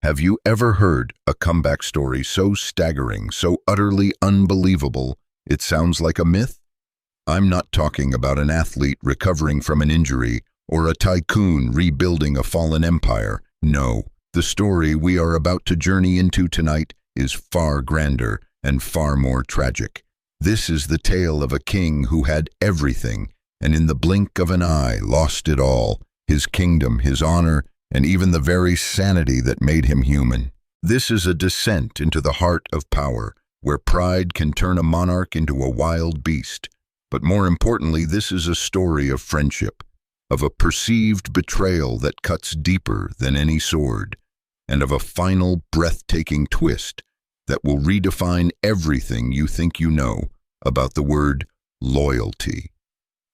Have you ever heard a comeback story so staggering, so utterly unbelievable, it sounds like a myth? I'm not talking about an athlete recovering from an injury or a tycoon rebuilding a fallen empire. No, the story we are about to journey into tonight is far grander and far more tragic. This is the tale of a king who had everything, and in the blink of an eye lost it all: his kingdom, his honor, and even the very sanity that made him human. This is a descent into the heart of power, where pride can turn a monarch into a wild beast. But more importantly, this is a story of friendship, of a perceived betrayal that cuts deeper than any sword, and of a final breathtaking twist that will redefine everything you think you know about the word loyalty.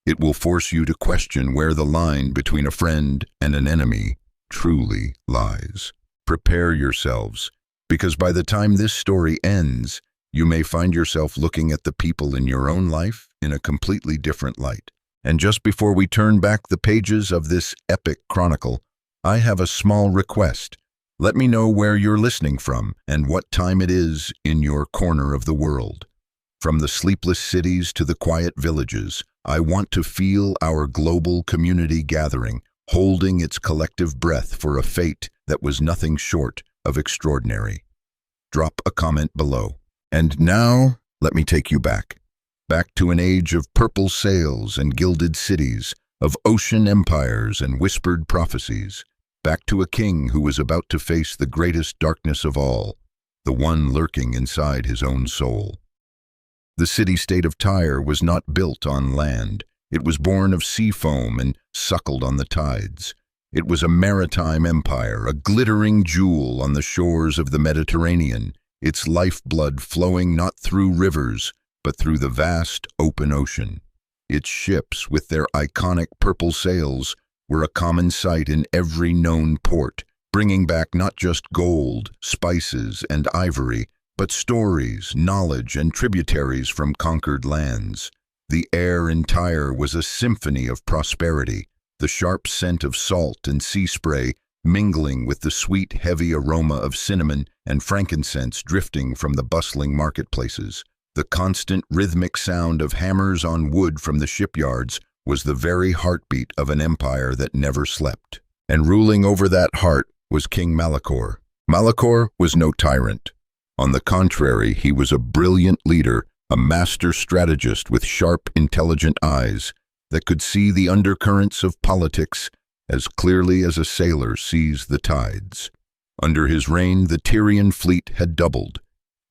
It will force you to question where the line between a friend and an enemy truly lies. Prepare yourselves, because by the time this story ends, you may find yourself looking at the people in your own life in a completely different light. And just before we turn back the pages of this epic chronicle, I have a small request. Let me know where you're listening from and what time it is in your corner of the world. From the sleepless cities to the quiet villages, I want to feel our global community gathering, holding its collective breath for a fate that was nothing short of extraordinary. Drop a comment below. And now, let me take you back to an age of purple sails and gilded cities, of ocean empires and whispered prophecies, back to a king who was about to face the greatest darkness of all, the one lurking inside his own soul. The city-state of Tyre was not built on land. It was born of sea foam and suckled on the tides. It was a maritime empire, a glittering jewel on the shores of the Mediterranean, its lifeblood flowing not through rivers, but through the vast open ocean. Its ships, with their iconic purple sails, were a common sight in every known port, bringing back not just gold, spices, and ivory, but stories, knowledge, and tributaries from conquered lands. The air in Tyre was a symphony of prosperity, the sharp scent of salt and sea spray mingling with the sweet, heavy aroma of cinnamon and frankincense drifting from the bustling marketplaces. The constant rhythmic sound of hammers on wood from the shipyards was the very heartbeat of an empire that never slept. And ruling over that heart was King Malakor. Malakor was no tyrant. On the contrary, he was a brilliant leader, a master strategist with sharp, intelligent eyes that could see the undercurrents of politics as clearly as a sailor sees the tides. Under his reign, the Tyrian fleet had doubled.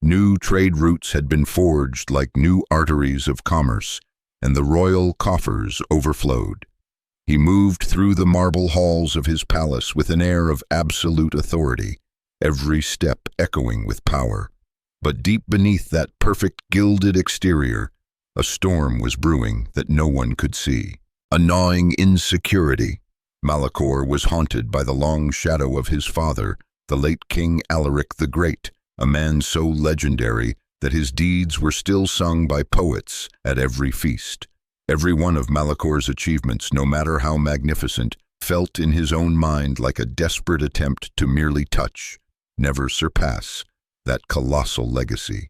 New trade routes had been forged like new arteries of commerce, and the royal coffers overflowed. He moved through the marble halls of his palace with an air of absolute authority, every step echoing with power. But deep beneath that perfect gilded exterior, a storm was brewing that no one could see. A gnawing insecurity. Malakor was haunted by the long shadow of his father, the late King Alaric the Great, a man so legendary that his deeds were still sung by poets at every feast. Every one of Malakor's achievements, no matter how magnificent, felt in his own mind like a desperate attempt to merely touch, never surpass, that colossal legacy.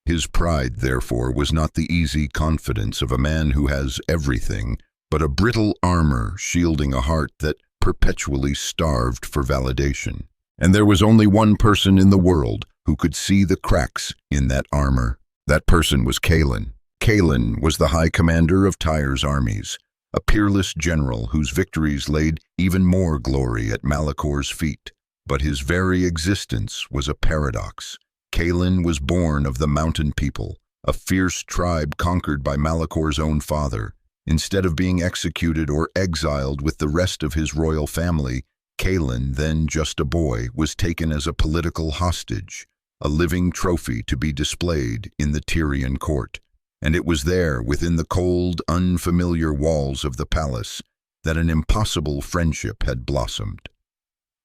His pride, therefore, was not the easy confidence of a man who has everything, but a brittle armor shielding a heart that perpetually starved for validation. And there was only one person in the world who could see the cracks in that armor. That person was Kalin. Kalin was the high commander of Tyre's armies, a peerless general whose victories laid even more glory at Malakor's feet. But his very existence was a paradox. Kalin was born of the mountain people, a fierce tribe conquered by Malakor's own father. Instead of being executed or exiled with the rest of his royal family, Kalin, then just a boy, was taken as a political hostage, a living trophy to be displayed in the Tyrian court. And it was there, within the cold, unfamiliar walls of the palace, that an impossible friendship had blossomed.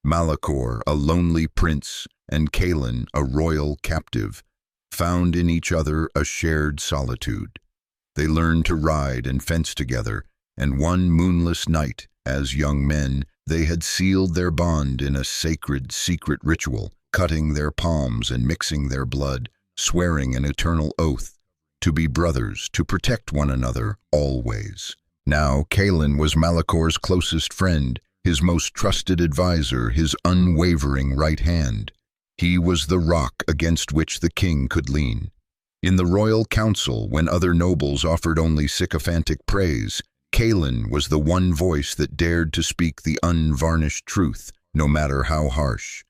Malakor, a lonely prince, and Kalin, a royal captive, found in each other a shared solitude. They learned to ride and fence together, and one moonless night, as young men, They had sealed their bond in a sacred, secret ritual, cutting their palms and mixing their blood, swearing an eternal oath to be brothers, to protect one another, always. Now, Kalin was Malakor's closest friend, his most trusted advisor, his unwavering right hand. He was the rock against which the king could lean. In the royal council, when other nobles offered only sycophantic praise, Kalin was the one voice that dared to speak the unvarnished truth, no matter how harsh.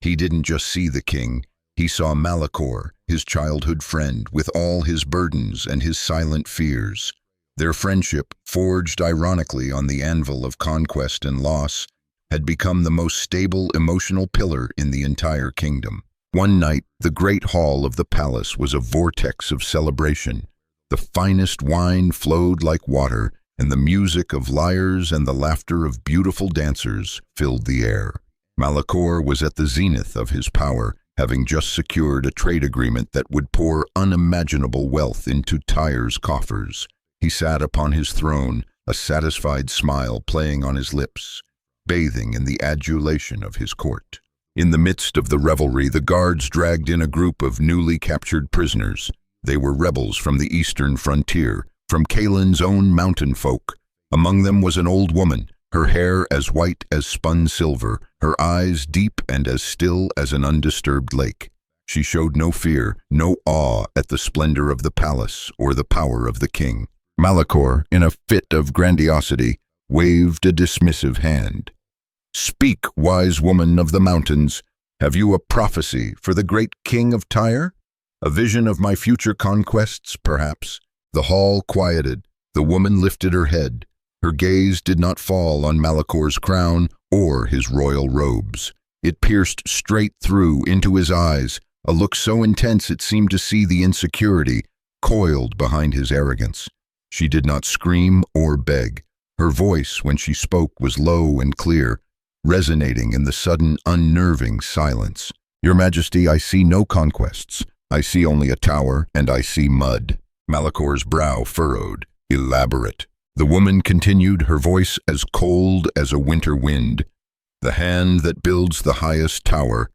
He didn't just see the king, he saw Malakor, his childhood friend, with all his burdens and his silent fears. Their friendship, forged ironically on the anvil of conquest and loss, had become the most stable emotional pillar in the entire kingdom. One night, the great hall of the palace was a vortex of celebration. The finest wine flowed like water, and the music of lyres and the laughter of beautiful dancers filled the air. Malakor was at the zenith of his power, having just secured a trade agreement that would pour unimaginable wealth into Tyre's coffers. He sat upon his throne, a satisfied smile playing on his lips, bathing in the adulation of his court. In the midst of the revelry, the guards dragged in a group of newly captured prisoners. They were rebels from the eastern frontier, from Kalin's own mountain folk. Among them was an old woman, her hair as white as spun silver, her eyes deep and as still as an undisturbed lake. She showed no fear, no awe at the splendor of the palace or the power of the king. Malakor, in a fit of grandiosity, waved a dismissive hand. "Speak, wise woman of the mountains. Have you a prophecy for the great king of Tyre? A vision of my future conquests, perhaps?" The hall quieted. The woman lifted her head. Her gaze did not fall on Malakor's crown or his royal robes. It pierced straight through into his eyes, a look so intense it seemed to see the insecurity coiled behind his arrogance. She did not scream or beg. Her voice, when she spoke, was low and clear, resonating in the sudden, unnerving silence. "Your Majesty, I see no conquests. I see only a tower, and I see mud." Malakor's brow furrowed, elaborate. The woman continued, her voice as cold as a winter wind. "The hand that builds the highest tower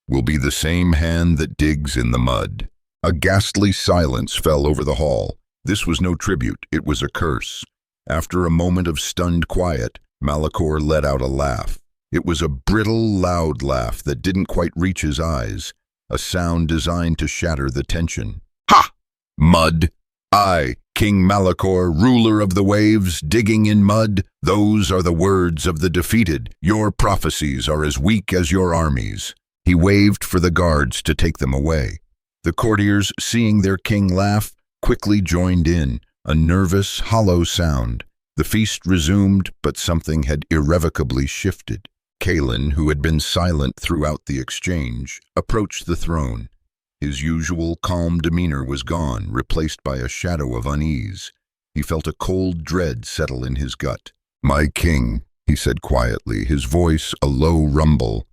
will be the same hand that digs in the mud." A ghastly silence fell over the hall. This was no tribute, it was a curse. After a moment of stunned quiet, Malakor let out a laugh. It was a brittle, loud laugh that didn't quite reach his eyes, a sound designed to shatter the tension. "Ha! Mud! I, King Malakor, ruler of the waves, digging in mud, those are the words of the defeated. Your prophecies are as weak as your armies." He waved for the guards to take them away. The courtiers, seeing their king laugh, quickly joined in, a nervous, hollow sound. The feast resumed, but something had irrevocably shifted. Kalin, who had been silent throughout the exchange, approached the throne. His usual calm demeanor was gone, replaced by a shadow of unease. He felt a cold dread settle in his gut. "My king," he said quietly, his voice a low rumble,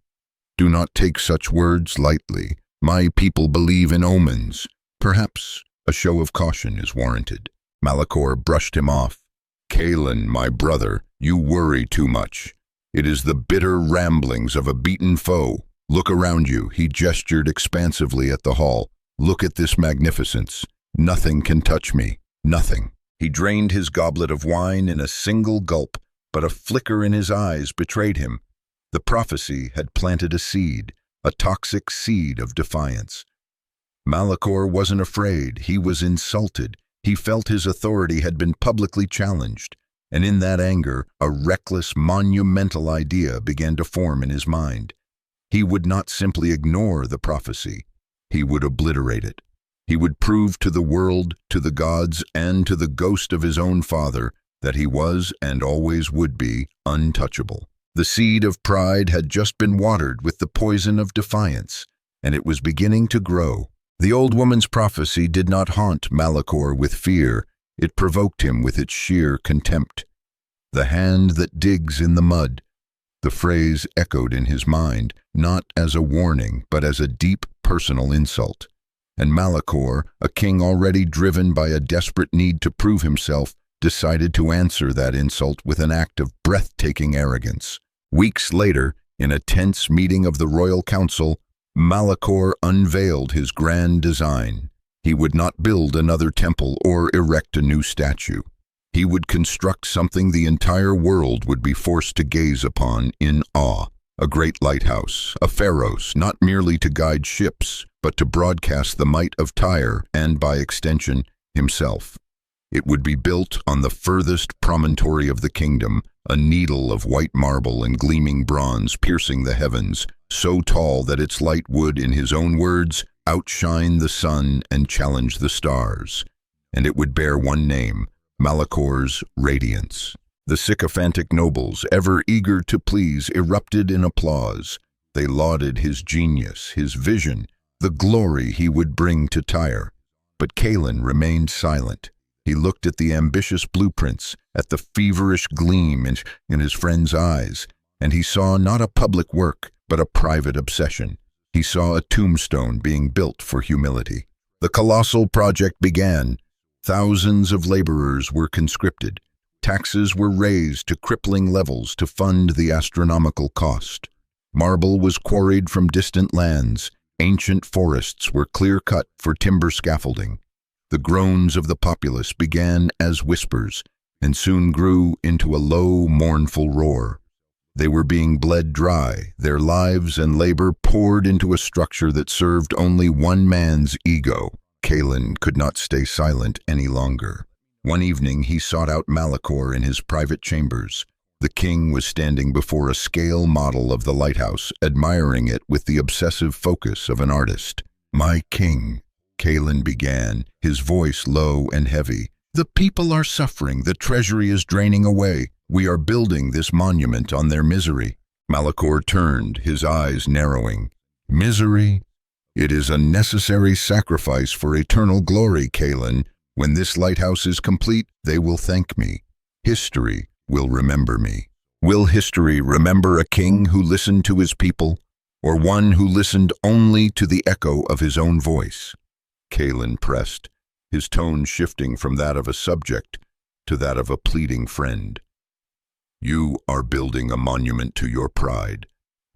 "do not take such words lightly. My people believe in omens. Perhaps a show of caution is warranted." Malakor brushed him off. "Kalin, my brother, you worry too much. It is the bitter ramblings of a beaten foe. Look around you," he gestured expansively at the hall. "Look at this magnificence. Nothing can touch me. Nothing." He drained his goblet of wine in a single gulp, but a flicker in his eyes betrayed him. The prophecy had planted a seed, a toxic seed of defiance. Malakor wasn't afraid, he was insulted. He felt his authority had been publicly challenged, and in that anger, a reckless, monumental idea began to form in his mind. He would not simply ignore the prophecy, he would obliterate it. He would prove to the world, to the gods, and to the ghost of his own father that he was, and always would be, untouchable. The seed of pride had just been watered with the poison of defiance, and it was beginning to grow. The old woman's prophecy did not haunt Malakor with fear, it provoked him with its sheer contempt. "The hand that digs in the mud." The phrase echoed in his mind, not as a warning, but as a deep personal insult. And Malakor, a king already driven by a desperate need to prove himself, decided to answer that insult with an act of breathtaking arrogance. Weeks later, in a tense meeting of the royal council, Malakor unveiled his grand design. He would not build another temple or erect a new statue. He would construct something the entire world would be forced to gaze upon in awe. A great lighthouse, a pharos, not merely to guide ships, but to broadcast the might of Tyre and, by extension, himself. It would be built on the furthest promontory of the kingdom, a needle of white marble and gleaming bronze piercing the heavens, so tall that its light would, in his own words, outshine the sun and challenge the stars. And it would bear one name, Malakor's Radiance. The sycophantic nobles, ever eager to please, erupted in applause. They lauded his genius, his vision, the glory he would bring to Tyre. But Kalin remained silent. He looked at the ambitious blueprints, at the feverish gleam in his friend's eyes, and he saw not a public work, but a private obsession. He saw a tombstone being built for humility. The colossal project began. Thousands of laborers were conscripted. Taxes were raised to crippling levels to fund the astronomical cost. Marble was quarried from distant lands. Ancient forests were clear-cut for timber scaffolding. The groans of the populace began as whispers and soon grew into a low, mournful roar. They were being bled dry, their lives and labor poured into a structure that served only one man's ego. Kalin could not stay silent any longer. One evening he sought out Malakor in his private chambers. The king was standing before a scale model of the lighthouse, admiring it with the obsessive focus of an artist. "My king," Kalin began, his voice low and heavy. "The people are suffering, the treasury is draining away. We are building this monument on their misery." Malakor turned, his eyes narrowing. "Misery? It is a necessary sacrifice for eternal glory, Kalin. When this lighthouse is complete, they will thank me. History will remember me. Will history remember a king who listened to his people, or one who listened only to the echo of his own voice?" Kalin pressed, his tone shifting from that of a subject to that of a pleading friend. "You are building a monument to your pride,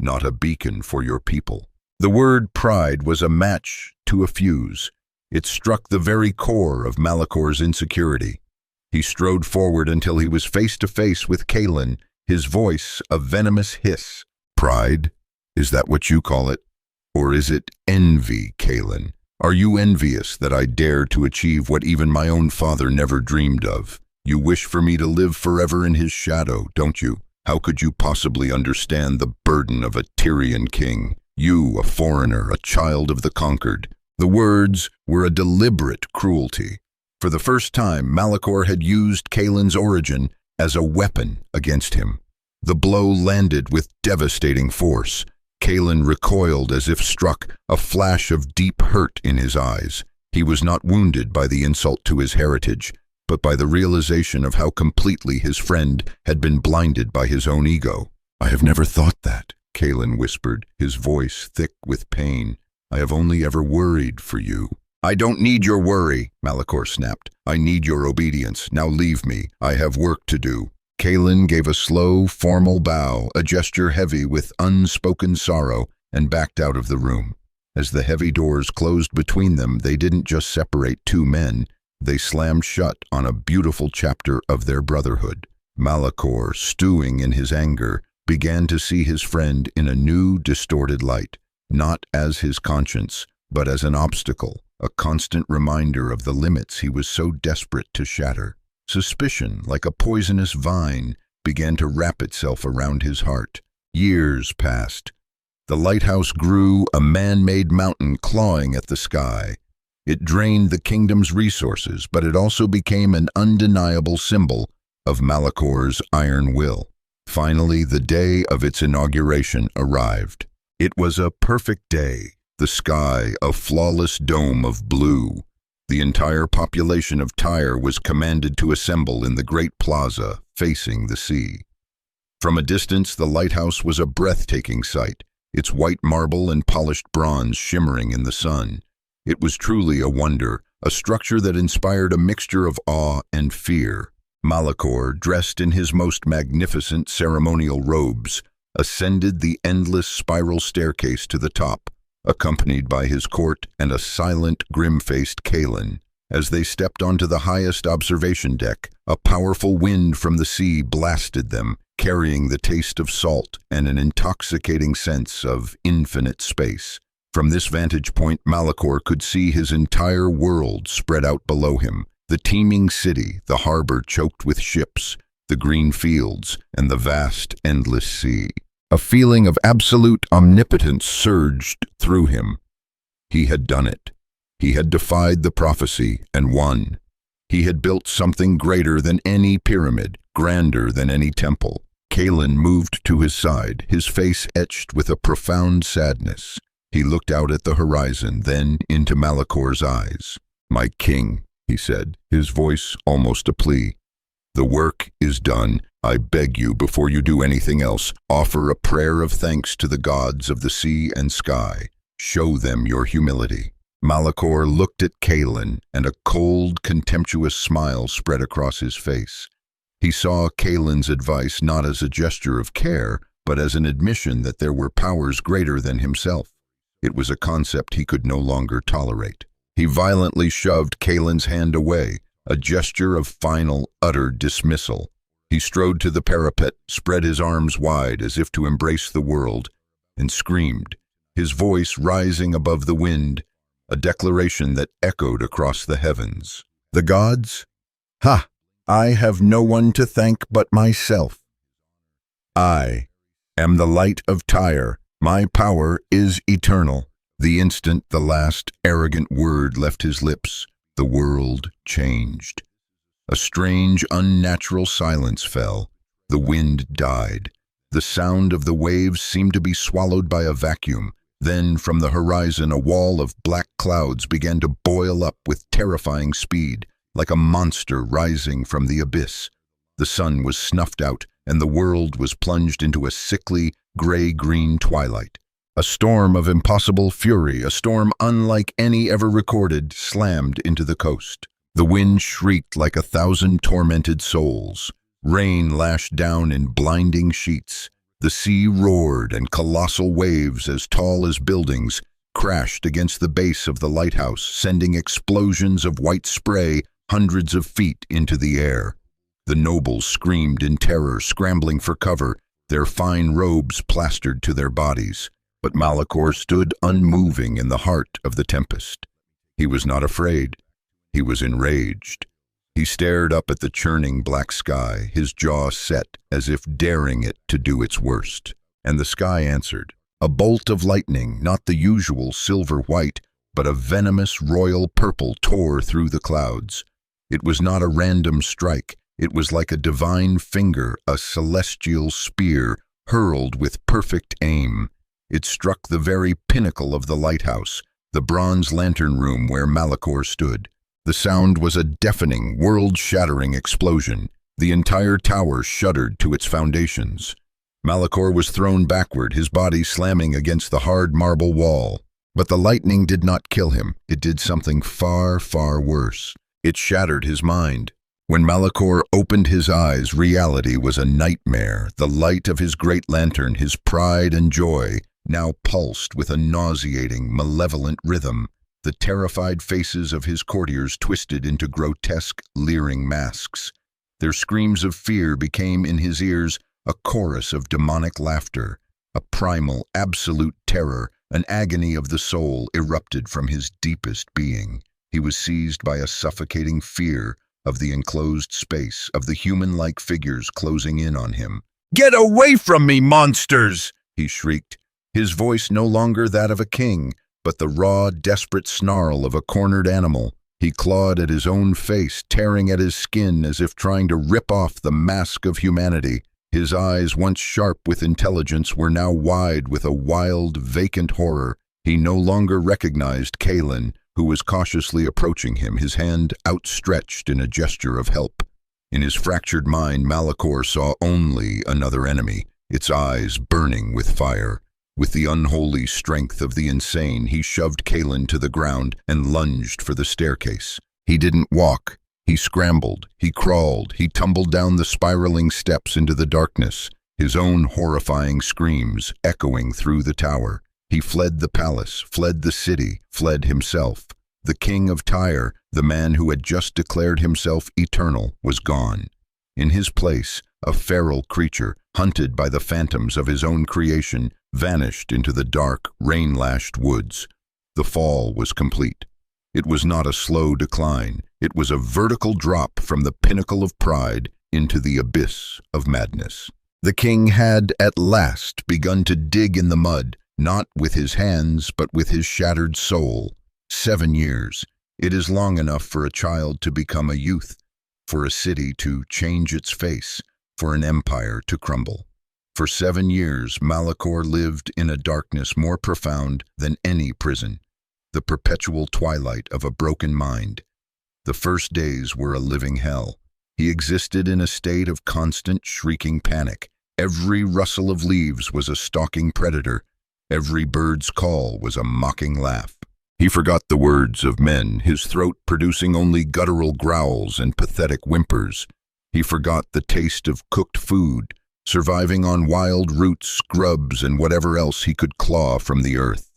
not a beacon for your people." The word pride was a match to a fuse. It struck the very core of Malakor's insecurity. He strode forward until he was face to face with Kalin, his voice a venomous hiss. "Pride? Is that what you call it? Or is it envy, Kalin? Are you envious that I dare to achieve what even my own father never dreamed of? You wish for me to live forever in his shadow, don't you? How could you possibly understand the burden of a Tyrian king? You, a foreigner, a child of the conquered." The words were a deliberate cruelty. For the first time, Malakor had used Kalin's origin as a weapon against him. The blow landed with devastating force. Kalin recoiled as if struck, a flash of deep hurt in his eyes. He was not wounded by the insult to his heritage, but by the realization of how completely his friend had been blinded by his own ego. "I have never thought that," Kalin whispered, his voice thick with pain. "I have only ever worried for you." "I don't need your worry," Malakor snapped. "I need your obedience. Now leave me. I have work to do." Kalin gave a slow, formal bow, a gesture heavy with unspoken sorrow, and backed out of the room. As the heavy doors closed between them, they didn't just separate two men. They slammed shut on a beautiful chapter of their brotherhood. Malakor, stewing in his anger, began to see his friend in a new, distorted light. Not as his conscience, but as an obstacle, a constant reminder of the limits he was so desperate to shatter. Suspicion, like a poisonous vine, began to wrap itself around his heart. Years passed. The lighthouse grew, a man-made mountain clawing at the sky. It drained the kingdom's resources, but it also became an undeniable symbol of Malakor's iron will. Finally, the day of its inauguration arrived. It was a perfect day, the sky a flawless dome of blue. The entire population of Tyre was commanded to assemble in the great plaza facing the sea. From a distance, the lighthouse was a breathtaking sight, its white marble and polished bronze shimmering in the sun. It was truly a wonder, a structure that inspired a mixture of awe and fear. Malakor, dressed in his most magnificent ceremonial robes, ascended the endless spiral staircase to the top, accompanied by his court and a silent, grim-faced Kaelin. As they stepped onto the highest observation deck, a powerful wind from the sea blasted them, carrying the taste of salt and an intoxicating sense of infinite space. From this vantage point, Malakor could see his entire world spread out below him, the teeming city, the harbor choked with ships, the green fields, and the vast, endless sea. A feeling of absolute omnipotence surged through him. He had done it. He had defied the prophecy and won. He had built something greater than any pyramid, grander than any temple. Kaelin moved to his side, his face etched with a profound sadness. He looked out at the horizon, then into Malakor's eyes. "My king," he said, his voice almost a plea. "The work is done. I beg you, before you do anything else, offer a prayer of thanks to the gods of the sea and sky. Show them your humility." Malakor looked at Kaelin, and a cold, contemptuous smile spread across his face. He saw Kaelin's advice not as a gesture of care, but as an admission that there were powers greater than himself. It was a concept he could no longer tolerate. He violently shoved Kaelin's hand away, a gesture of final, utter dismissal. He strode to the parapet, spread his arms wide as if to embrace the world, and screamed, his voice rising above the wind, a declaration that echoed across the heavens. "The gods? Ha! I have no one to thank but myself. I am the light of Tyre. My power is eternal." The instant the last arrogant word left his lips, the world changed. A strange, unnatural silence fell. The wind died. The sound of the waves seemed to be swallowed by a vacuum. Then, from the horizon, a wall of black clouds began to boil up with terrifying speed, like a monster rising from the abyss. The sun was snuffed out, and the world was plunged into a sickly, gray-green twilight. A storm of impossible fury, a storm unlike any ever recorded, slammed into the coast. The wind shrieked like 1,000 tormented souls. Rain lashed down in blinding sheets. The sea roared, and colossal waves as tall as buildings crashed against the base of the lighthouse, sending explosions of white spray hundreds of feet into the air. The nobles screamed in terror, scrambling for cover, their fine robes plastered to their bodies. But Malakor stood unmoving in the heart of the tempest. He was not afraid. He was enraged. He stared up at the churning black sky, his jaw set as if daring it to do its worst. And the sky answered. A bolt of lightning, not the usual silver-white, but a venomous royal purple tore through the clouds. It was not a random strike. It was like a divine finger, a celestial spear, hurled with perfect aim. It struck the very pinnacle of the lighthouse, the bronze lantern room where Malakor stood. The sound was a deafening, world-shattering explosion. The entire tower shuddered to its foundations. Malakor was thrown backward, his body slamming against the hard marble wall. But the lightning did not kill him. It did something far, far worse. It shattered his mind. When Malakor opened his eyes, reality was a nightmare. The light of his great lantern, his pride and joy, now pulsed with a nauseating, malevolent rhythm. The terrified faces of his courtiers twisted into grotesque, leering masks. Their screams of fear became in his ears a chorus of demonic laughter. A primal, absolute terror, an agony of the soul erupted from his deepest being. He was seized by a suffocating fear of the enclosed space, of the human-like figures closing in on him. "Get away from me, monsters!" he shrieked, his voice no longer that of a king, but the raw, desperate snarl of a cornered animal. He clawed at his own face, tearing at his skin as if trying to rip off the mask of humanity. His eyes, once sharp with intelligence, were now wide with a wild, vacant horror. He no longer recognized Kaelin, who was cautiously approaching him, his hand outstretched in a gesture of help. In his fractured mind, Malakor saw only another enemy, its eyes burning with fire. With the unholy strength of the insane, he shoved Kaelin to the ground and lunged for the staircase. He didn't walk. He scrambled, he crawled, he tumbled down the spiraling steps into the darkness. his own horrifying screams echoing through the tower. He fled the palace, fled the city, fled himself. The king of Tyre, the man who had just declared himself eternal, was gone. In his place, a feral creature, hunted by the phantoms of his own creation, vanished into the dark, rain-lashed woods. The fall was complete. It was not a slow decline. It was a vertical drop from the pinnacle of pride into the abyss of madness. The king had, at last, begun to dig in the mud, not with his hands, but with his shattered soul. 7 years. It is long enough for a child to become a youth, for a city to change its face, for an empire to crumble. For 7 years, Malakor lived in a darkness more profound than any prison, the perpetual twilight of a broken mind. The first days were a living hell. He existed in a state of constant shrieking panic. Every rustle of leaves was a stalking predator. Every bird's call was a mocking laugh. He forgot the words of men, his throat producing only guttural growls and pathetic whimpers. He forgot the taste of cooked food, surviving on wild roots, grubs, and whatever else he could claw from the earth.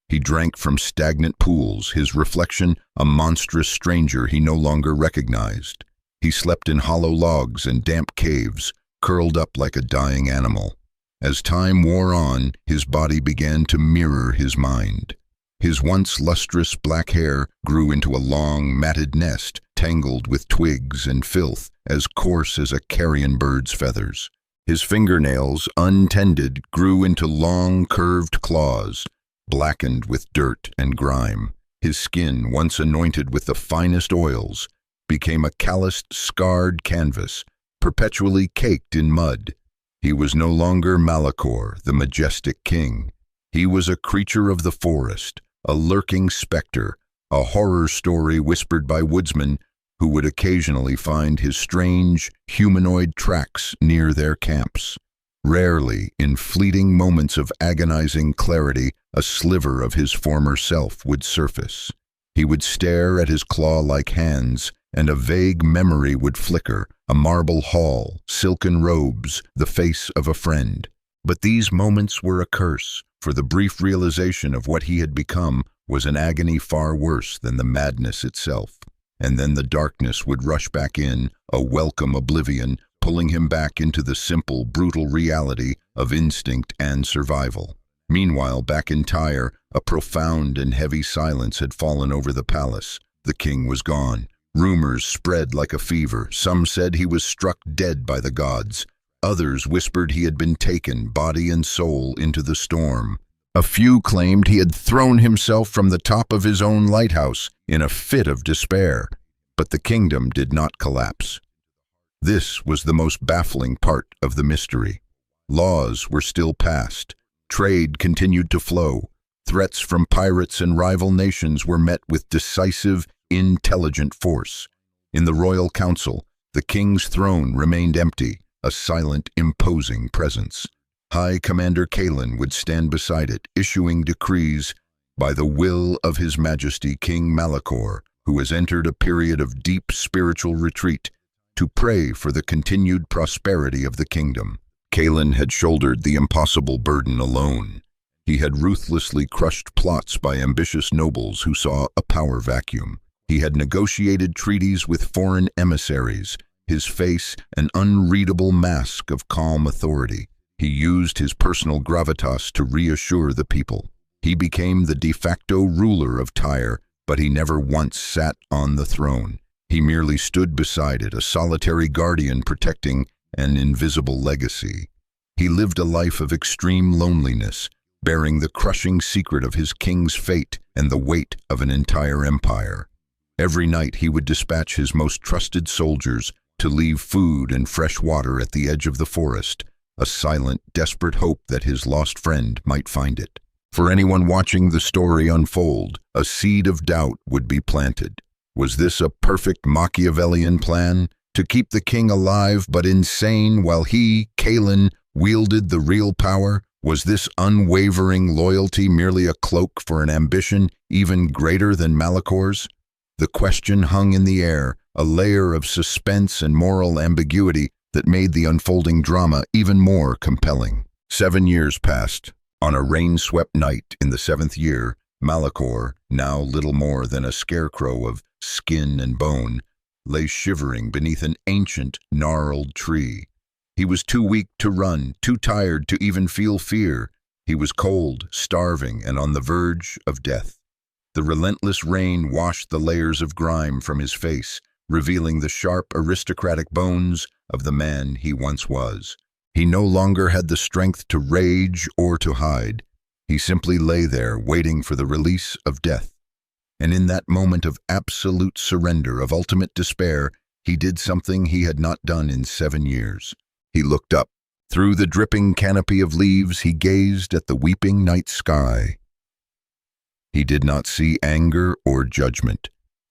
He drank from stagnant pools, his reflection a monstrous stranger he no longer recognized. He slept in hollow logs and damp caves, curled up like a dying animal. As time wore on, his body began to mirror his mind. His once lustrous black hair grew into a long, matted nest, tangled with twigs and filth, as coarse as a carrion bird's feathers. His fingernails, untended, grew into long, curved claws, blackened with dirt and grime. His skin, once anointed with the finest oils, became a calloused, scarred canvas, perpetually caked in mud. He was no longer Malakor, the majestic king. He was a creature of the forest, a lurking specter, a horror story whispered by woodsmen who would occasionally find his strange, humanoid tracks near their camps. Rarely, in fleeting moments of agonizing clarity, a sliver of his former self would surface. He would stare at his claw-like hands, and a vague memory would flicker, a marble hall, silken robes, the face of a friend. But these moments were a curse, for the brief realization of what he had become was an agony far worse than the madness itself. And then the darkness would rush back in, a welcome oblivion, pulling him back into the simple, brutal reality of instinct and survival. Meanwhile, back in Tyre, a profound and heavy silence had fallen over the palace. The king was gone. Rumors spread like a fever. Some said he was struck dead by the gods. Others whispered he had been taken, body and soul, into the storm. A few claimed he had thrown himself from the top of his own lighthouse in a fit of despair. But the kingdom did not collapse. This was the most baffling part of the mystery. Laws were still passed. Trade continued to flow. Threats from pirates and rival nations were met with decisive, intelligent force. In the royal council, the king's throne remained empty, a silent, imposing presence. High Commander Kalin would stand beside it, issuing decrees by the will of His Majesty King Malakor, who has entered a period of deep spiritual retreat, to pray for the continued prosperity of the kingdom. Kalin had shouldered the impossible burden alone. He had ruthlessly crushed plots by ambitious nobles who saw a power vacuum. He had negotiated treaties with foreign emissaries, his face an unreadable mask of calm authority. He used his personal gravitas to reassure the people. He became the de facto ruler of Tyre, but he never once sat on the throne. He merely stood beside it, a solitary guardian protecting an invisible legacy. He lived a life of extreme loneliness, bearing the crushing secret of his king's fate and the weight of an entire empire. Every night he would dispatch his most trusted soldiers to leave food and fresh water at the edge of the forest, a silent, desperate hope that his lost friend might find it. For anyone watching the story unfold, a seed of doubt would be planted. Was this a perfect Machiavellian plan? To keep the king alive but insane while he, Kalin, wielded the real power? Was this unwavering loyalty merely a cloak for an ambition even greater than Malakor's? The question hung in the air, a layer of suspense and moral ambiguity that made the unfolding drama even more compelling. 7 years passed. On a rain-swept night in the 7th year, Malakor, now little more than a scarecrow of skin and bone, lay shivering beneath an ancient, gnarled tree. He was too weak to run, too tired to even feel fear. He was cold, starving, and on the verge of death. The relentless rain washed the layers of grime from his face, revealing the sharp, aristocratic bones of the man he once was. He no longer had the strength to rage or to hide. He simply lay there, waiting for the release of death. And in that moment of absolute surrender, of ultimate despair, he did something he had not done in 7 years. He looked up. Through the dripping canopy of leaves, he gazed at the weeping night sky. He did not see anger or judgment.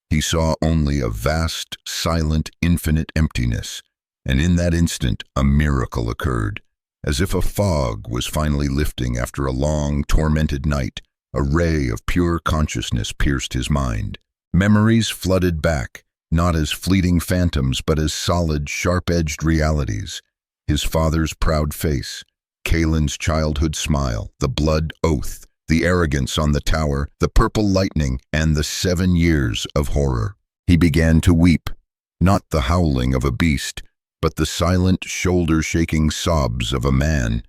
He saw only a vast, silent, infinite emptiness. And in that instant, a miracle occurred. As if a fog was finally lifting after a long, tormented night, a ray of pure consciousness pierced his mind. Memories flooded back, not as fleeting phantoms, but as solid, sharp-edged realities. His father's proud face, Kaelin's childhood smile, the blood oath, the arrogance on the tower, the purple lightning, and the 7 years of horror. He began to weep, not the howling of a beast, but the silent, shoulder-shaking sobs of a man,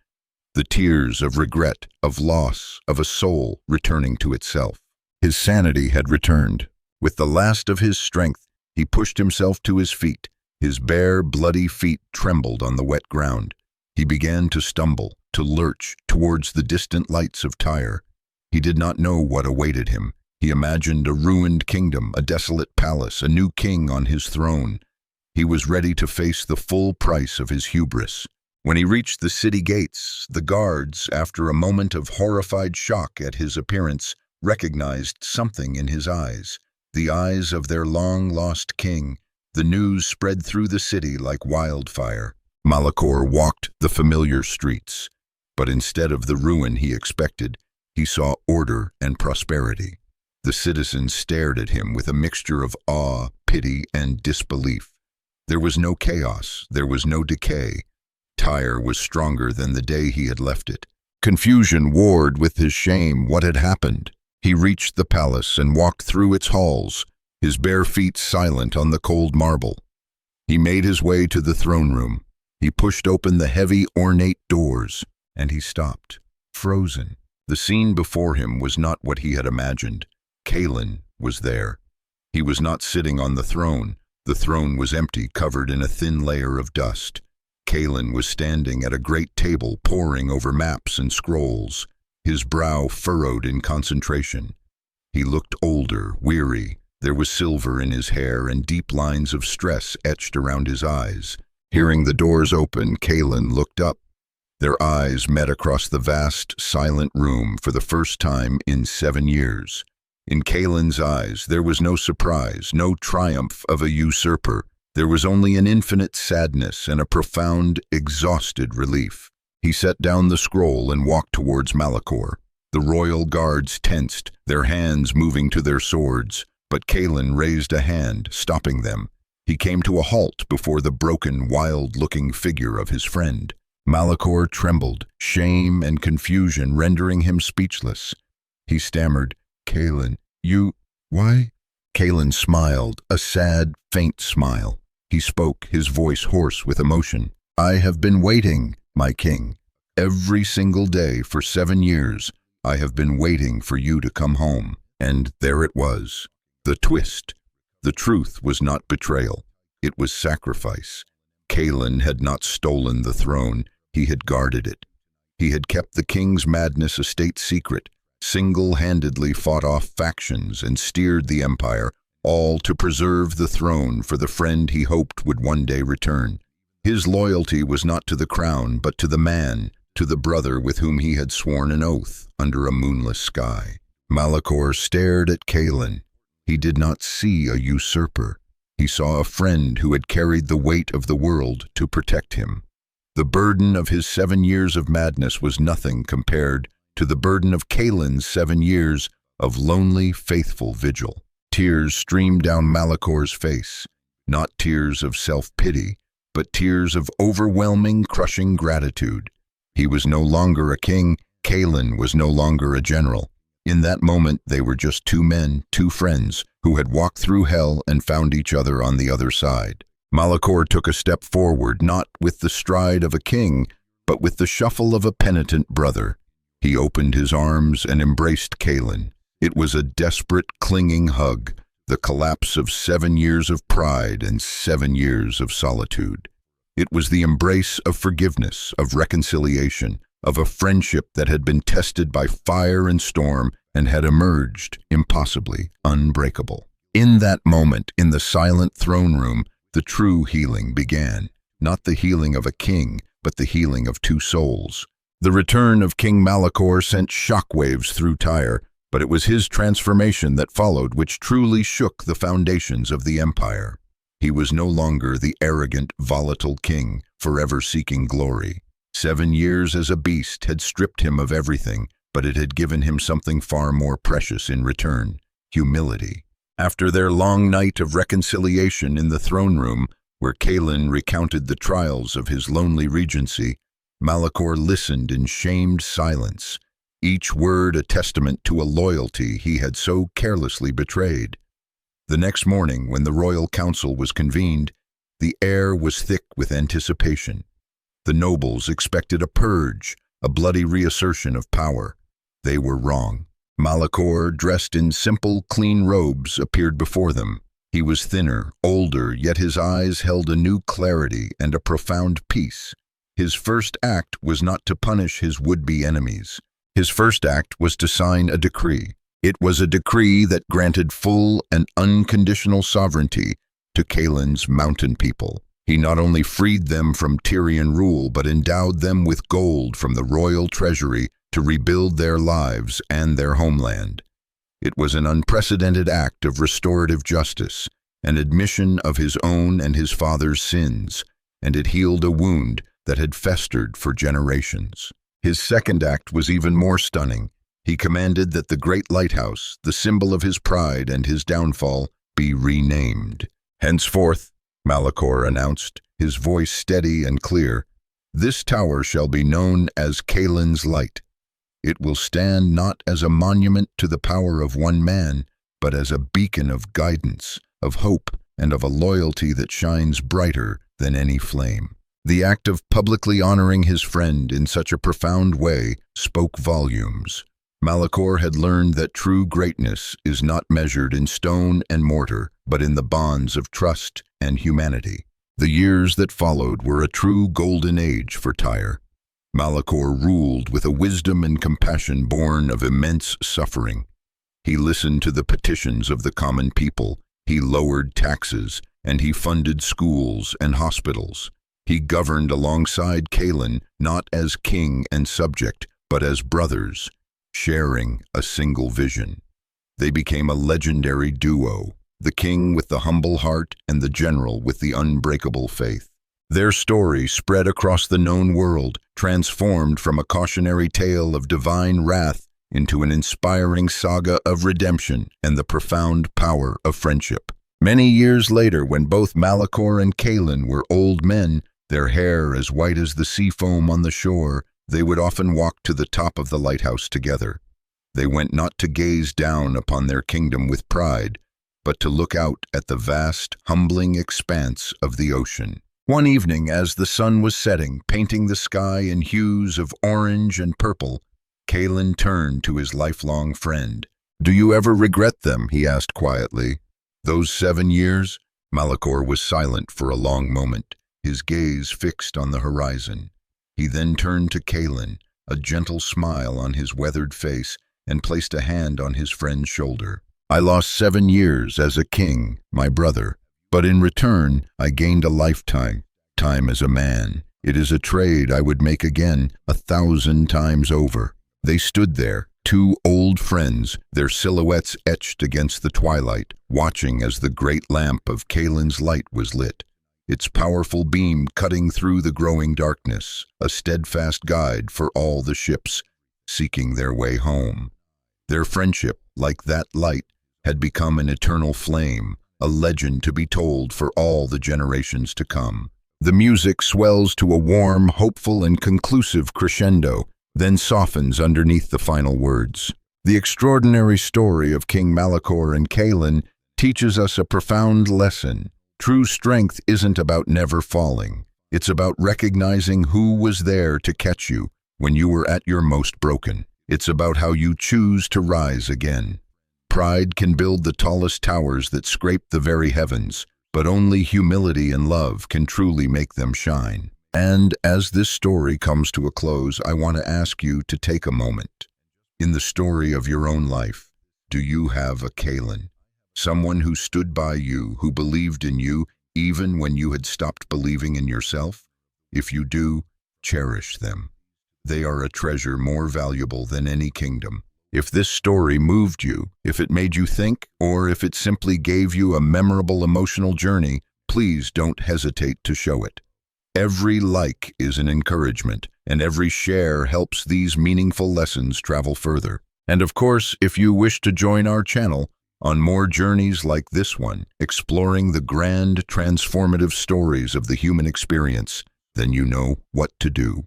the tears of regret, of loss, of a soul returning to itself. His sanity had returned. With the last of his strength, he pushed himself to his feet. His bare, bloody feet trembled on the wet ground. He began to stumble, to lurch towards the distant lights of Tyre. He did not know what awaited him. He imagined a ruined kingdom, a desolate palace, a new king on his throne. He was ready to face the full price of his hubris. When he reached the city gates, the guards, after a moment of horrified shock at his appearance, recognized something in his eyes, the eyes of their long-lost king. The news spread through the city like wildfire. Malakor walked the familiar streets, but instead of the ruin he expected, he saw order and prosperity. The citizens stared at him with a mixture of awe, pity, and disbelief. There was no chaos, there was no decay. Tyre was stronger than the day he had left it. Confusion warred with his shame. What had happened? He reached the palace and walked through its halls, his bare feet silent on the cold marble. He made his way to the throne room. He pushed open the heavy, ornate doors, and he stopped, frozen. The scene before him was not what he had imagined. Kaelin was there. He was not sitting on the throne. The throne was empty, covered in a thin layer of dust. Kaelin was standing at a great table, poring over maps and scrolls, his brow furrowed in concentration. He looked older, weary. There was silver in his hair and deep lines of stress etched around his eyes. Hearing the doors open, Kaelin looked up. Their eyes met across the vast, silent room for the first time in 7 years. In Kaelin's eyes, there was no surprise, no triumph of a usurper. There was only an infinite sadness and a profound, exhausted relief. He set down the scroll and walked towards Malakor. The royal guards tensed, their hands moving to their swords, but Kaelin raised a hand, stopping them. He came to a halt before the broken, wild-looking figure of his friend. Malakor trembled, shame and confusion rendering him speechless. He stammered, "Kaelin, why?" Kaelin smiled, a sad, faint smile. He spoke, his voice hoarse with emotion. "I have been waiting, my king. Every single day for 7 years, I have been waiting for you to come home." And there it was. The twist. The truth was not betrayal. It was sacrifice. Kaelin had not stolen the throne. He had guarded it. He had kept the king's madness a state secret, single-handedly fought off factions and steered the empire, all to preserve the throne for the friend he hoped would one day return. His loyalty was not to the crown, but to the man, to the brother with whom he had sworn an oath under a moonless sky. Malakor stared at Kaelin. He did not see a usurper. He saw a friend who had carried the weight of the world to protect him. The burden of his 7 years of madness was nothing compared to the burden of Kaelin's 7 years of lonely, faithful vigil. Tears streamed down Malakor's face, not tears of self-pity, but tears of overwhelming, crushing gratitude. He was no longer a king. Kalin was no longer a general. In that moment, they were just two men, two friends, who had walked through hell and found each other on the other side. Malakor took a step forward, not with the stride of a king, but with the shuffle of a penitent brother. He opened his arms and embraced Kalin. It was a desperate, clinging hug, the collapse of 7 years of pride and 7 years of solitude. It was the embrace of forgiveness, of reconciliation, of a friendship that had been tested by fire and storm and had emerged, impossibly, unbreakable. In that moment, in the silent throne room, the true healing began. Not the healing of a king, but the healing of two souls. The return of King Malakor sent shockwaves through Tyre, but it was his transformation that followed which truly shook the foundations of the empire. He was no longer the arrogant, volatile king, forever seeking glory. 7 years as a beast had stripped him of everything, but it had given him something far more precious in return: humility. After their long night of reconciliation in the throne room, where Kalin recounted the trials of his lonely regency, Malakor listened in shamed silence, each word a testament to a loyalty he had so carelessly betrayed. The next morning, when the royal council was convened, the air was thick with anticipation. The nobles expected a purge, a bloody reassertion of power. They were wrong. Malakor, dressed in simple, clean robes, appeared before them. He was thinner, older, yet his eyes held a new clarity and a profound peace. His first act was not to punish his would-be enemies. His first act was to sign a decree. It was a decree that granted full and unconditional sovereignty to Kalin's mountain people. He not only freed them from Tyrian rule, but endowed them with gold from the royal treasury to rebuild their lives and their homeland. It was an unprecedented act of restorative justice, an admission of his own and his father's sins, and it healed a wound that had festered for generations. His second act was even more stunning. He commanded that the great lighthouse, the symbol of his pride and his downfall, be renamed. Henceforth, Malakor announced, his voice steady and clear, this tower shall be known as Kalin's Light. It will stand not as a monument to the power of one man, but as a beacon of guidance, of hope, and of a loyalty that shines brighter than any flame. The act of publicly honoring his friend in such a profound way spoke volumes. Malakor had learned that true greatness is not measured in stone and mortar, but in the bonds of trust and humanity. The years that followed were a true golden age for Tyre. Malakor ruled with a wisdom and compassion born of immense suffering. He listened to the petitions of the common people, he lowered taxes, and he funded schools and hospitals. He governed alongside Kalin, not as king and subject, but as brothers, sharing a single vision. They became a legendary duo, the king with the humble heart and the general with the unbreakable faith. Their story spread across the known world, transformed from a cautionary tale of divine wrath into an inspiring saga of redemption and the profound power of friendship. Many years later, when both Malakor and Kalin were old men, their hair as white as the sea foam on the shore, they would often walk to the top of the lighthouse together. They went not to gaze down upon their kingdom with pride, but to look out at the vast, humbling expanse of the ocean. One evening, as the sun was setting, painting the sky in hues of orange and purple, Kalin turned to his lifelong friend. "Do you ever regret them?" he asked quietly. "Those 7 years?" Malakor was silent for a long moment, his gaze fixed on the horizon. He then turned to Kalin, a gentle smile on his weathered face, and placed a hand on his friend's shoulder. "I lost 7 years as a king, my brother, but in return I gained a lifetime, time as a man. It is a trade I would make again 1,000 times over." They stood there, two old friends, their silhouettes etched against the twilight, watching as the great lamp of Kalin's light was lit, its powerful beam cutting through the growing darkness, a steadfast guide for all the ships seeking their way home. Their friendship, like that light, had become an eternal flame, a legend to be told for all the generations to come. The music swells to a warm, hopeful, and conclusive crescendo, then softens underneath the final words. The extraordinary story of King Malakor and Kaelin teaches us a profound lesson. True strength isn't about never falling. It's about recognizing who was there to catch you when you were at your most broken. It's about how you choose to rise again. Pride can build the tallest towers that scrape the very heavens, but only humility and love can truly make them shine. And as this story comes to a close, I want to ask you to take a moment. In the story of your own life, do you have a Kaelin? Someone who stood by you, who believed in you, even when you had stopped believing in yourself? If you do, cherish them. They are a treasure more valuable than any kingdom. If this story moved you, if it made you think, or if it simply gave you a memorable emotional journey, please don't hesitate to show it. Every like is an encouragement, and every share helps these meaningful lessons travel further. And of course, if you wish to join our channel on more journeys like this one, exploring the grand, transformative stories of the human experience, then you know what to do.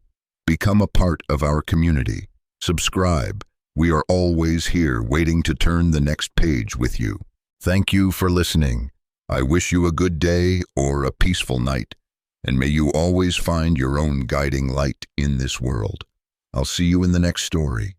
Become a part of our community. Subscribe. We are always here waiting to turn the next page with you. Thank you for listening. I wish you a good day or a peaceful night, and may you always find your own guiding light in this world. I'll see you in the next story.